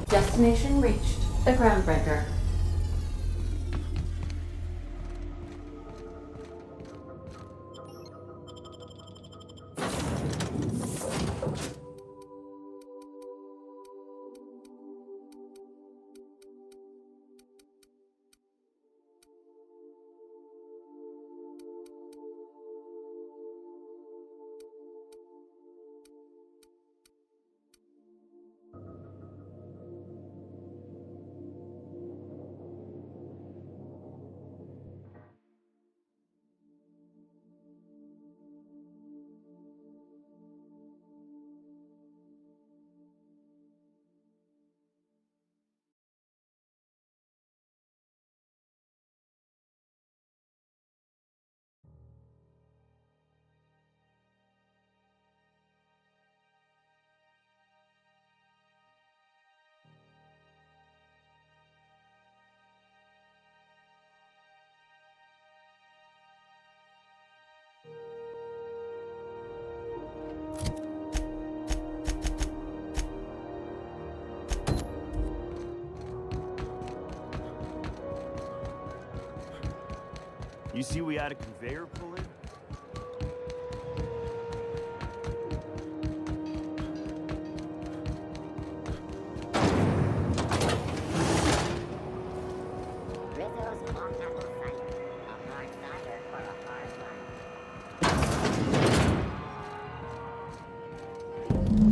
Destination reached. The groundbreaker. You see we had a conveyor pull in?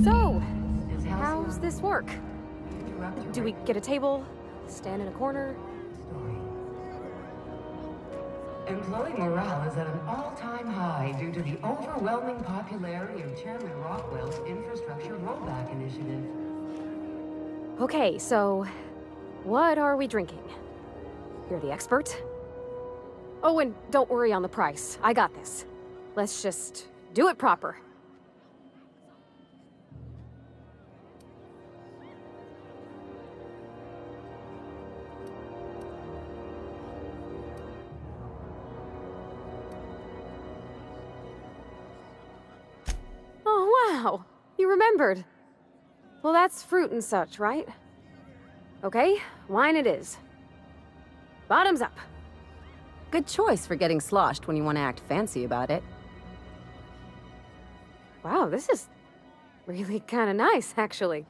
So, how's this work? Do we get a table? Stand in a corner? Employee morale is at an all-time high due to the overwhelming popularity of Chairman Rockwell's infrastructure rollback initiative. Okay, so what are we drinking? You're the expert. Oh, and don't worry on the price. I got this. Let's just do it proper. Oh, wow. You remembered. Well, that's fruit and such, right? Okay, wine it is. Bottoms up. Good choice for getting sloshed when you want to act fancy about it. Wow, this is really kind of nice, actually.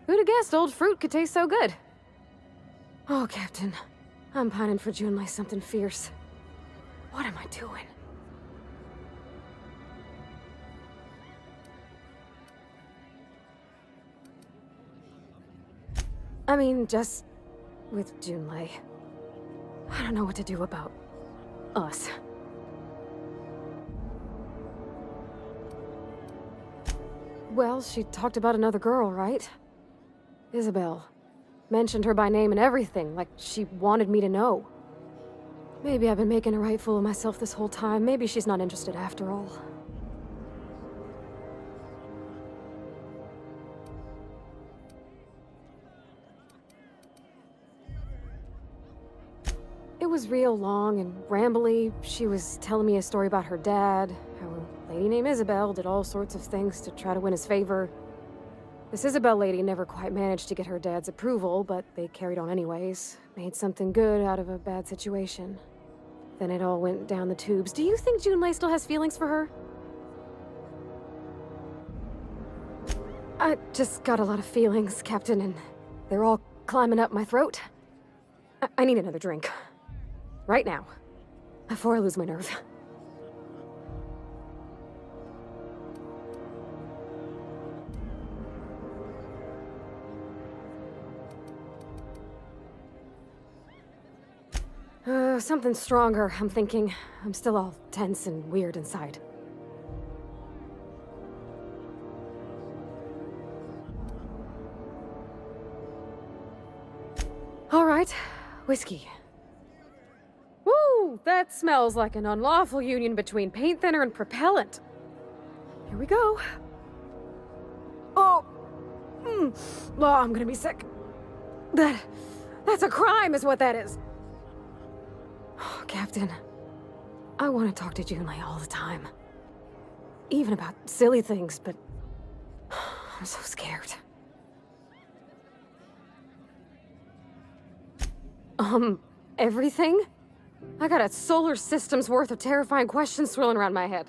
Who'd have guessed old fruit could taste so good? Oh, Captain. I'm pining for Junlei something fierce. What am I doing? I mean, just with Junlei. I don't know what to do about us. Well, she talked about another girl, right? Isabel. Mentioned her by name and everything, like she wanted me to know. Maybe I've been making a right fool of myself this whole time. Maybe she's not interested after all. It was real long and rambly. She was telling me a story about her dad, how a lady named Isabel did all sorts of things to try to win his favor. This Isabel lady never quite managed to get her dad's approval, but they carried on anyways. Made something good out of a bad situation. Then it all went down the tubes. Do you think Junlei still has feelings for her? I just got a lot of feelings, Captain, and they're all climbing up my throat. I need another drink. Right now. Before I lose my nerve. Something stronger, I'm thinking. I'm still all tense and weird inside. All right, whiskey. Woo! That smells like an unlawful union between paint thinner and propellant. Here we go. Oh! Oh, I'm gonna be sick. That's a crime is what that is. Oh, Captain, I want to talk to Junlei all the time. Even about silly things, but I'm so scared. Everything? I got a solar system's worth of terrifying questions swirling around my head.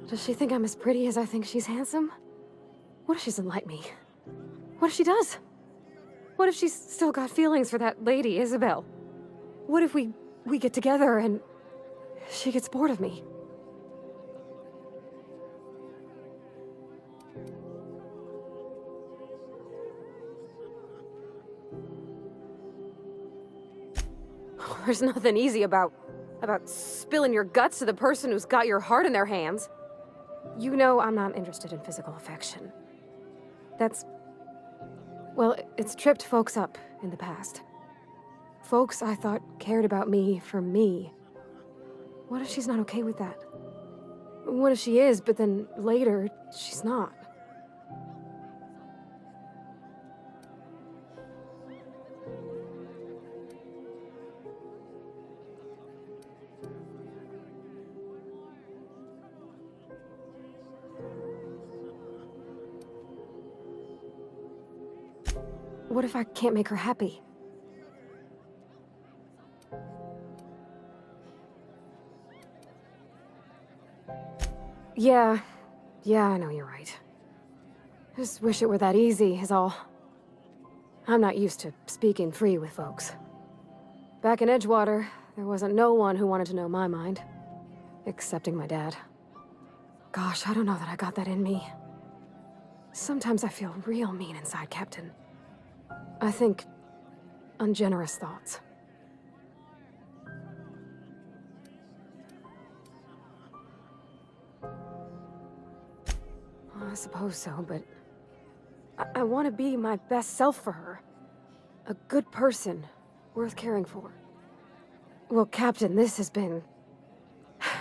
Does she think I'm as pretty as I think she's handsome? What if she doesn't like me? What if she does? What if she's still got feelings for that lady, Isabel? What if we get together and she gets bored of me? There's nothing easy about spilling your guts to the person who's got your heart in their hands. You know I'm not interested in physical affection. Well, it's tripped folks up in the past. Folks I thought cared about me for me. What if she's not okay with that? What if she is, but then later, she's not? What if I can't make her happy? Yeah, I know you're right. Just wish it were that easy, is all. I'm not used to speaking free with folks. Back in Edgewater, there wasn't no one who wanted to know my mind. Excepting my dad. Gosh, I don't know that I got that in me. Sometimes I feel real mean inside, Captain. I think ungenerous thoughts. I suppose so, but I want to be my best self for her. A good person, worth caring for. Well, Captain, this has been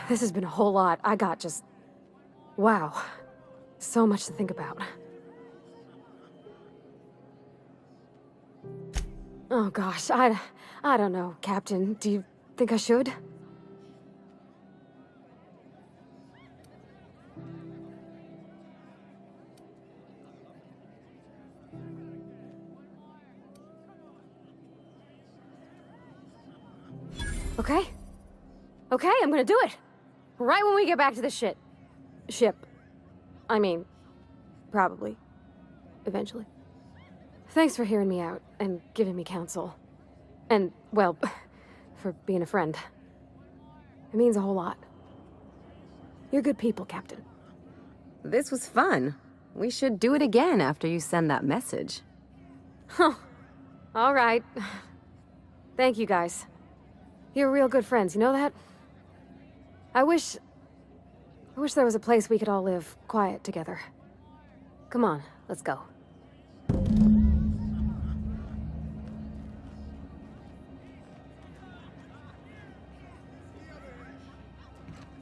a whole lot. I got just... wow. So much to think about. Oh gosh, I don't know, Captain. Do you think I should? Okay, I'm gonna do it. Right when we get back to the ship. I mean, probably. Eventually. Thanks for hearing me out and giving me counsel. And, well, for being a friend. It means a whole lot. You're good people, Captain. This was fun. We should do it again after you send that message. Huh. All right. Thank you, guys. You're real good friends, you know that? I wish there was a place we could all live quiet together. Come on, let's go.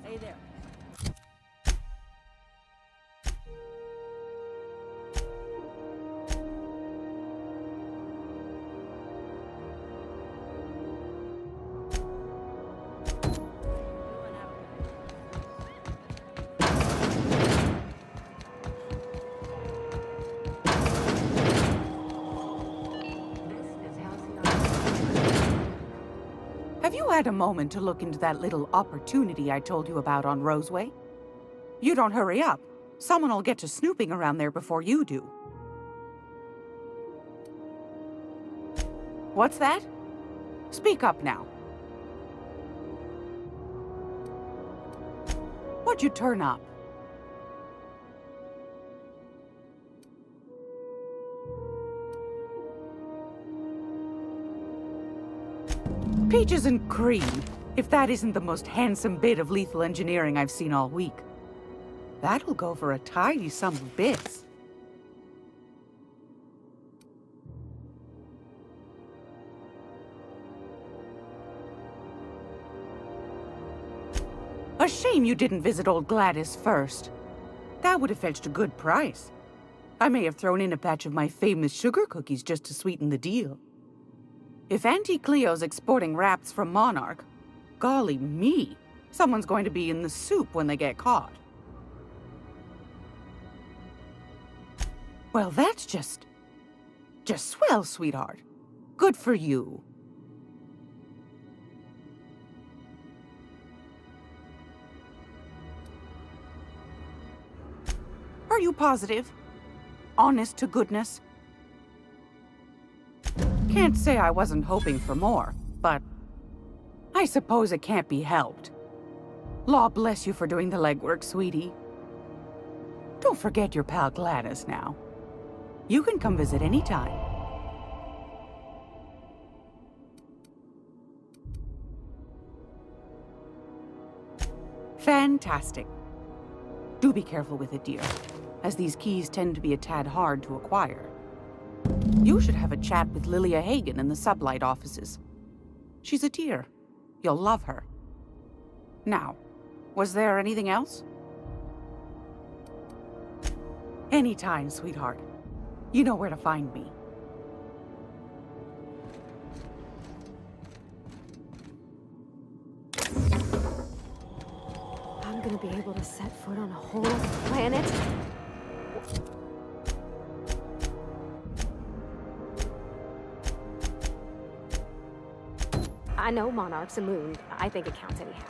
Hey there. Have you had a moment to look into that little opportunity I told you about on Roseway? You don't hurry up. Someone will get to snooping around there before you do. What's that? Speak up now. What'd you turn up? Peaches and cream, if that isn't the most handsome bit of lethal engineering I've seen all week. That'll go for a tidy sum of bits. A shame you didn't visit old Gladys first. That would have fetched a good price. I may have thrown in a batch of my famous sugar cookies just to sweeten the deal. If Auntie Cleo's exporting wraps from Monarch, golly me, someone's going to be in the soup when they get caught. Well, that's just swell, sweetheart. Good for you. you positive. Honest to goodness. Can't say I wasn't hoping for more, but I suppose it can't be helped. Law bless you for doing the legwork, sweetie. Don't forget your pal Gladys now. You can come visit anytime. Fantastic. Do be careful with it, dear, as these keys tend to be a tad hard to acquire. You should have a chat with Lilia Hagen in the sublight offices. She's a dear. You'll love her. Now, was there anything else? Anytime, sweetheart. You know where to find me. I'm gonna be able to set foot on a whole other planet? I know Monarch's a moon. I think it counts anyhow.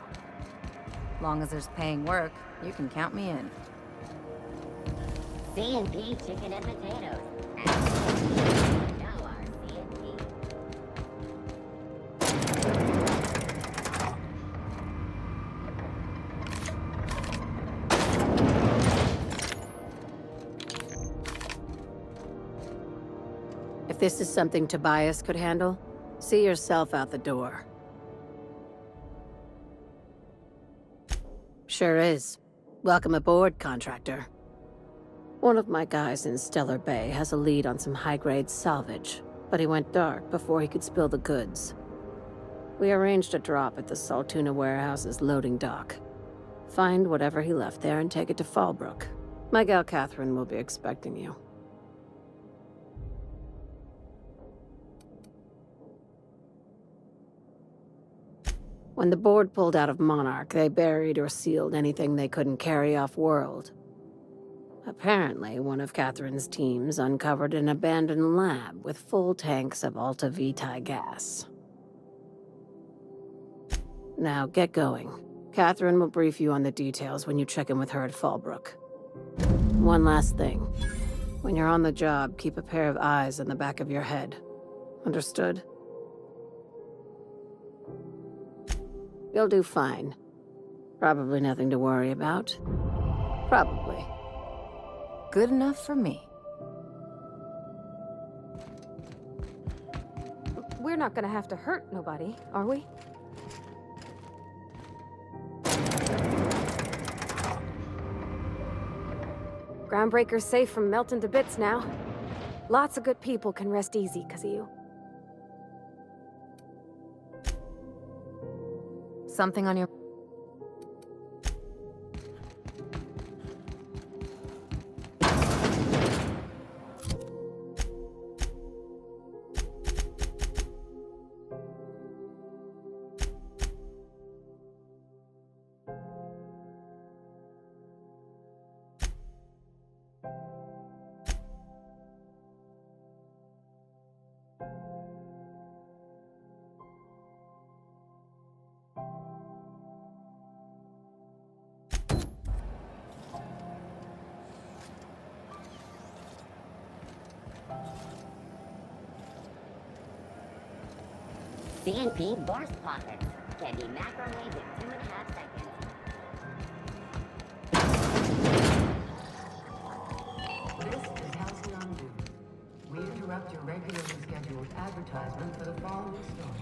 Long as there's paying work, you can count me in. C&P chicken and potatoes. Now our C&P. If this is something Tobias could handle, see yourself out the door. Sure is. Welcome aboard, contractor. One of my guys in Stellar Bay has a lead on some high-grade salvage, but he went dark before he could spill the goods. We arranged a drop at the Saltuna warehouse's loading dock. Find whatever he left there and take it to Fallbrook. My gal Catherine will be expecting you. When the board pulled out of Monarch, they buried or sealed anything they couldn't carry off-world. Apparently, one of Catherine's teams uncovered an abandoned lab with full tanks of Alta Vitae gas. Now, get going. Catherine will brief you on the details when you check in with her at Fallbrook. One last thing. When you're on the job, keep a pair of eyes in the back of your head. Understood? You'll do fine. Probably nothing to worry about. Probably. Good enough for me. We're not gonna have to hurt nobody, are we? Groundbreaker's safe from melting to bits now. Lots of good people can rest easy because of you. Something on your... C&P burst pockets. Can be macromeed in 2.5 seconds. This is Halcyon News. We interrupt your regularly scheduled advertisement for the following story.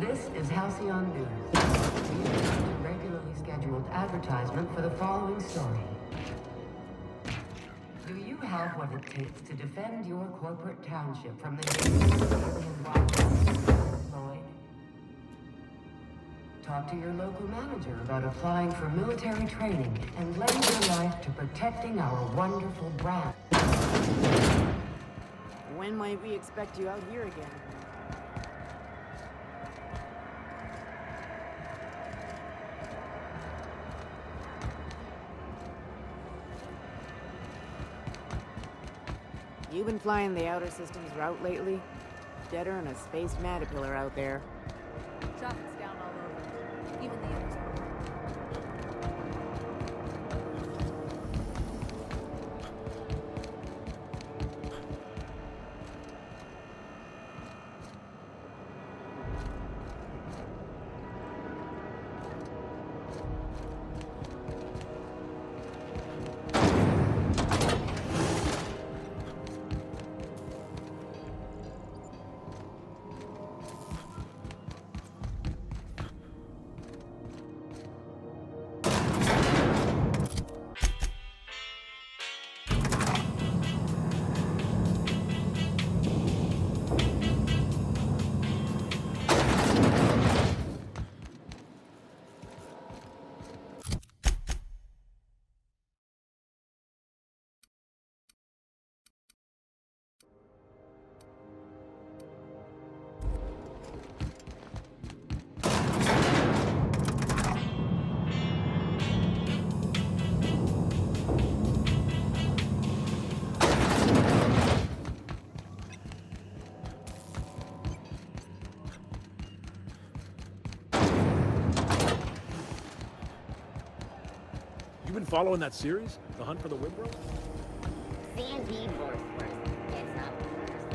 This is Halcyon News. We announce a regularly scheduled advertisement for the following story. Do you have what it takes to defend your corporate township from the alien wildlife employed? Talk to your local manager about applying for military training and lend your life to protecting our wonderful brand. When might we expect you out here again? You been flying the Outer Systems route lately? Deader than a space caterpillar out there. Traffic's down all over. Even the others. You been following that series? The Hunt for the Wimbrel? Sandy Wordsworth gets up first.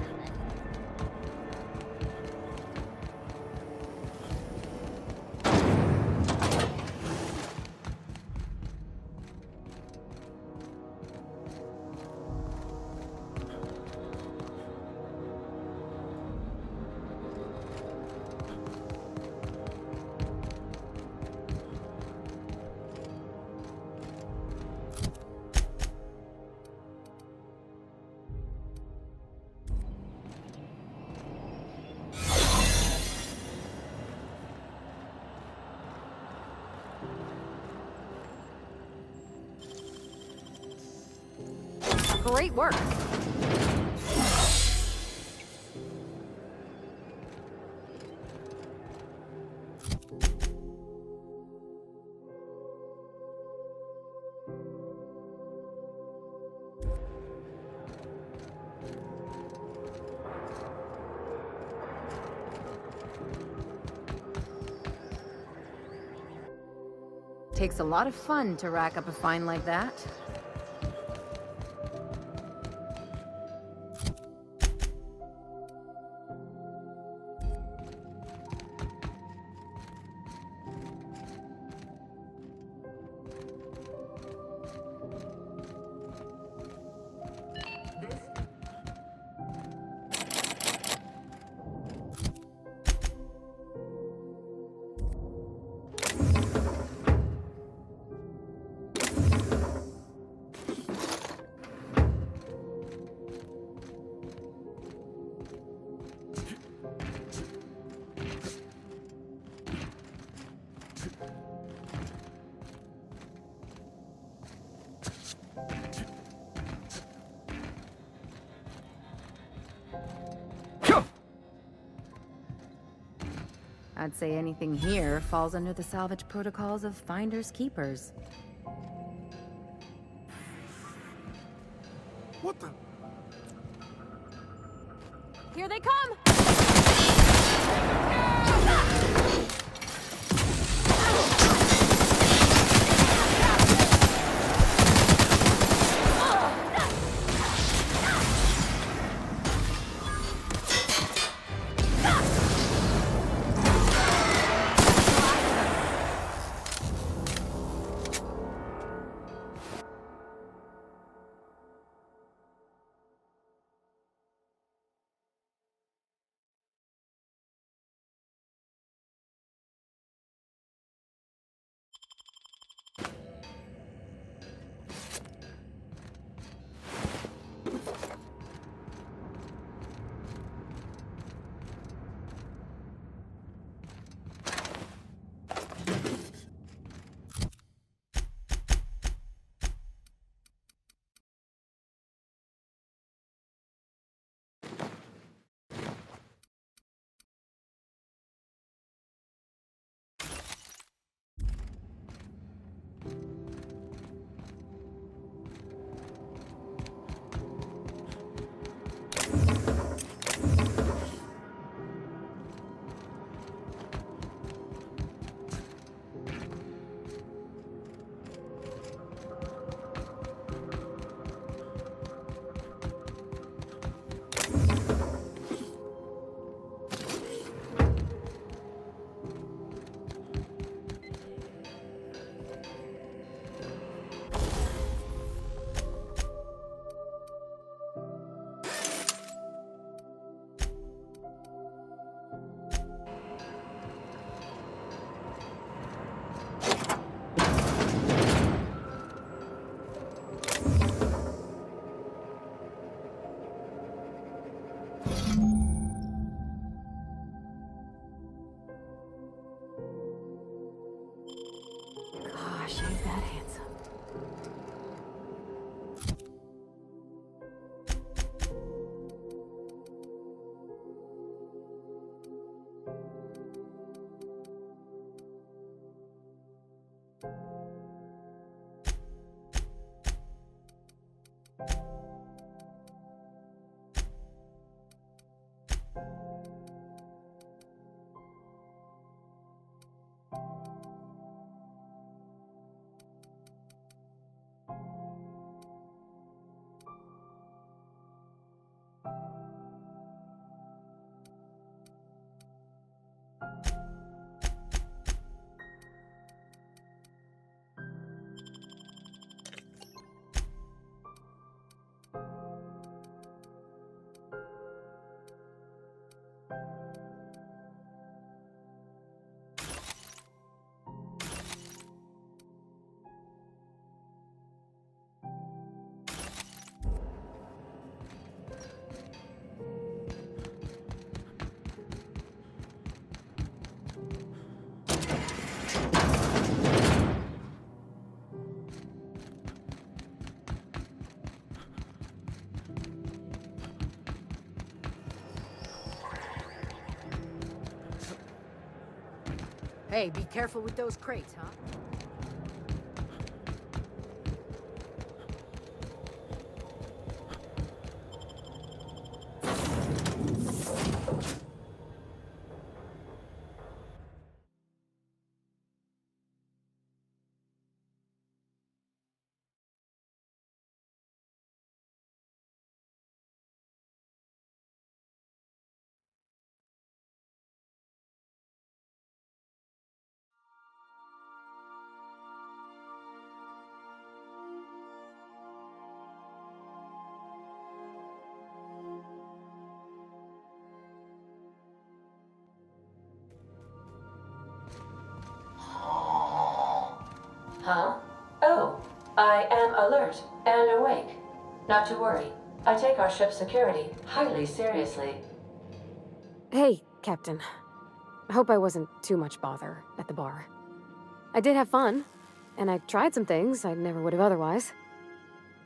Great work. Takes a lot of fun to rack up a find like that. I'd say anything here falls under the salvage protocols of finders keepers. What the? Here they come! that handsome. Hey, be careful with those crates, huh? Huh? Oh, I am alert and awake. Not to worry. I take our ship's security highly seriously. Hey, Captain. I hope I wasn't too much bother at the bar. I did have fun, and I tried some things I never would have otherwise.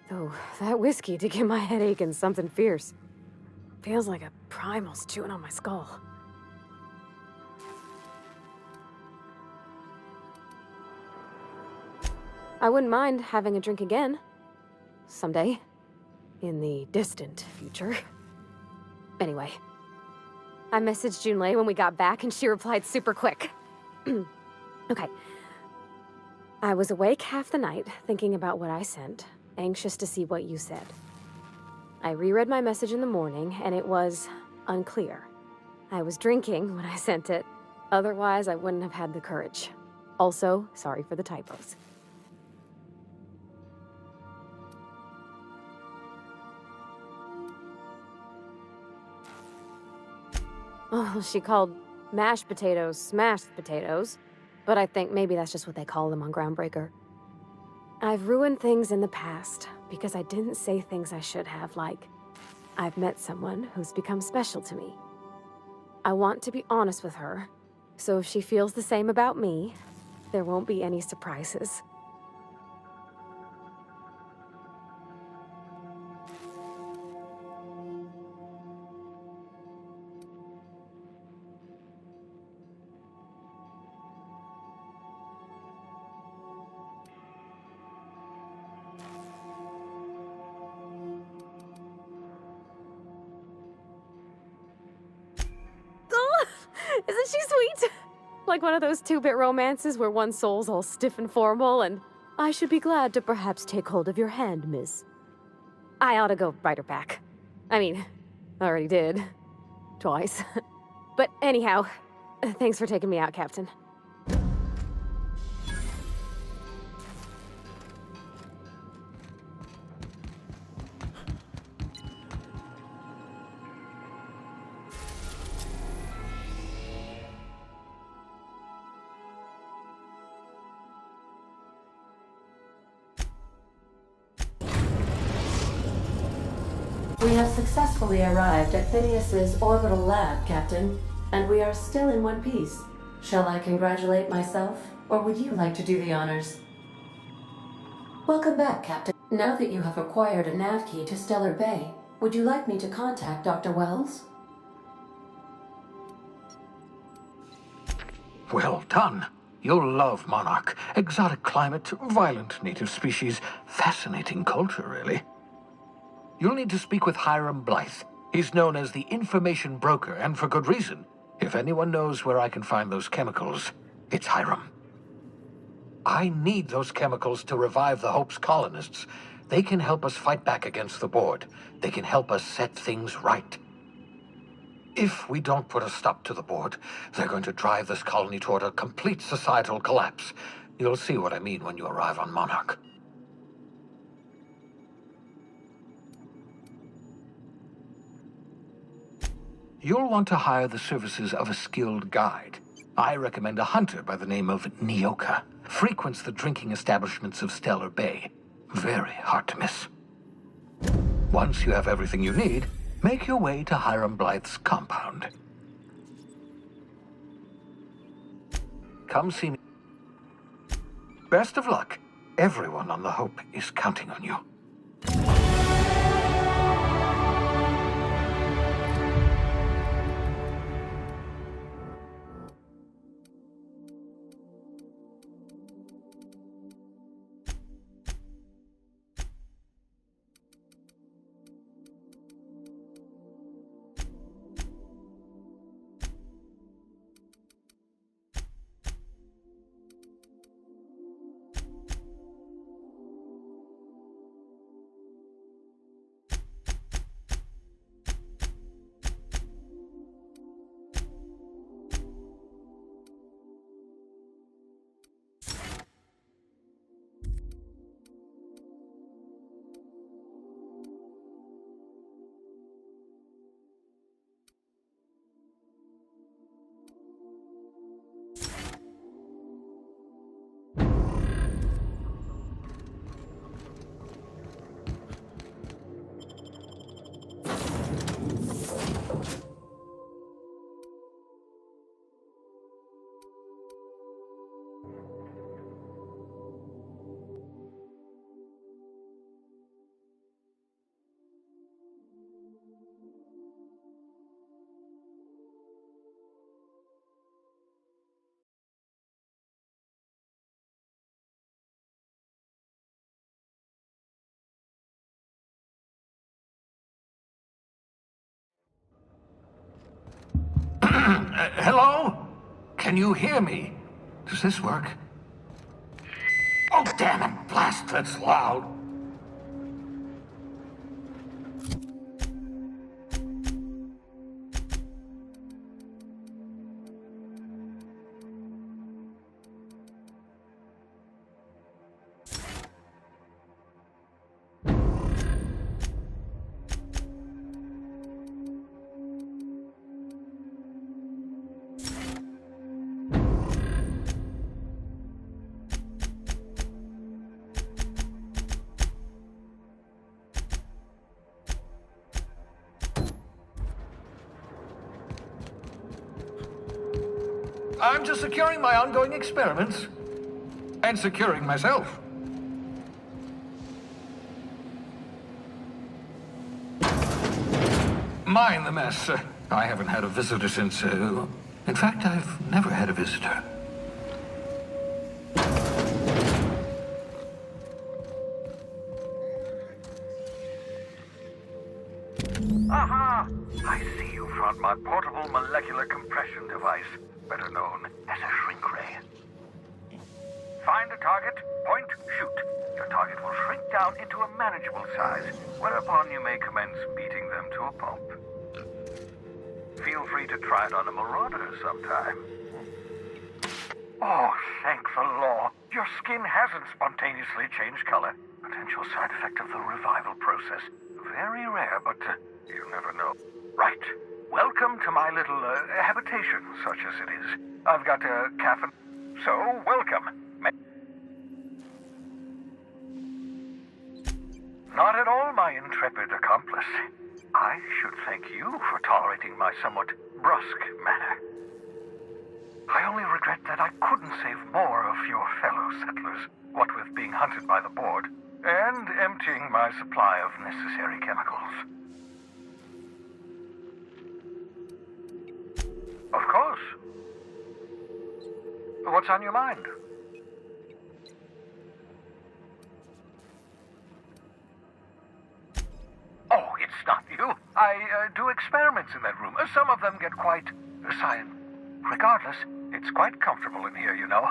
Though, that whiskey did give my head aching something fierce. Feels like a primal's chewing on my skull. I wouldn't mind having a drink again. Someday. In the distant future. Anyway. I messaged Junlei when we got back and she replied super quick. Okay. I was awake half the night, thinking about what I sent, anxious to see what you said. I reread my message in the morning, and it was unclear. I was drinking when I sent it. Otherwise, I wouldn't have had the courage. Also, sorry for the typos. Oh, she called mashed potatoes smashed potatoes, but I think maybe that's just what they call them on Groundbreaker. I've ruined things in the past because I didn't say things I should have, like, I've met someone who's become special to me. I want to be honest with her, so if she feels the same about me, there won't be any surprises. Isn't she sweet? Like one of those two-bit romances where one soul's all stiff and formal and, I should be glad to perhaps take hold of your hand, miss. I ought to go write her back. I mean, I already did. Twice. But anyhow, thanks for taking me out, Captain. We have successfully arrived at Phineas's orbital lab, Captain, and we are still in one piece. Shall I congratulate myself, or would you like to do the honors? Welcome back, Captain. Now that you have acquired a nav key to Stellar Bay, would you like me to contact Dr. Wells? Well done. You'll love Monarch. Exotic climate, violent native species, fascinating culture, really. You'll need to speak with Hiram Blythe. He's known as the information broker, and for good reason. If anyone knows where I can find those chemicals, it's Hiram. I need those chemicals to revive the Hope's colonists. They can help us fight back against the Board. They can help us set things right. If we don't put a stop to the Board, they're going to drive this colony toward a complete societal collapse. You'll see what I mean when you arrive on Monarch. You'll want to hire the services of a skilled guide. I recommend a hunter by the name of Nyoka. Frequents the drinking establishments of Stellar Bay. Very hard to miss. Once you have everything you need, make your way to Hiram Blythe's compound. Come see me. Best of luck. Everyone on the Hope is counting on you. Hello? Can you hear me? Does this work? Oh, damn it! Blast, that's loud. I'm just securing my ongoing experiments. And securing myself. Mind the mess. I haven't had a visitor since, in fact, I've never had a visitor. Aha! I see you found my portable molecular compression device, better known as a shrink ray. Find a target, point, shoot. Your target will shrink down into a manageable size, whereupon you may commence beating them to a pulp. Feel free to try it on a marauder sometime. Oh, thank the law. Your skin hasn't spontaneously changed color. Potential side effect of the revival process. Very rare, but you never know. Right. Welcome to my little habitation, such as it is. I've got a cafe. So, welcome. Not at all, my intrepid accomplice. I should thank you for tolerating my somewhat brusque manner. I only regret that I couldn't save more of your fellow settlers, what with being hunted by the Board. And emptying my supply of necessary chemicals. Of course. What's on your mind? Oh, it's not you. I do experiments in that room. Some of them get quite science. Regardless, it's quite comfortable in here, you know.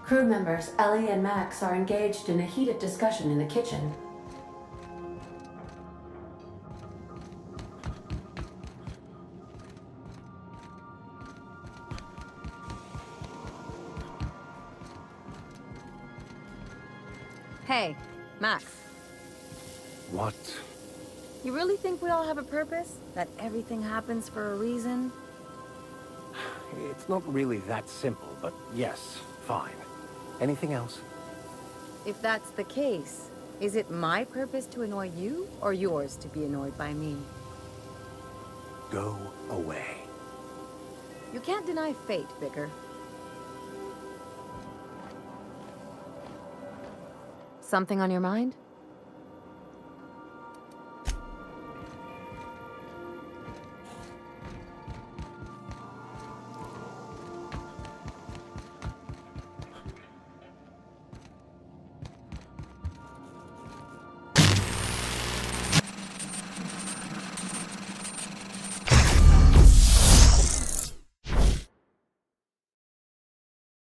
Crew members Ellie and Max are engaged in a heated discussion in the kitchen. Hey, Max. What? You really think we all have a purpose? That everything happens for a reason? It's not really that simple, but yes, fine. Anything else? If that's the case, is it my purpose to annoy you, or yours to be annoyed by me? Go away. You can't deny fate, Vicar. Something on your mind?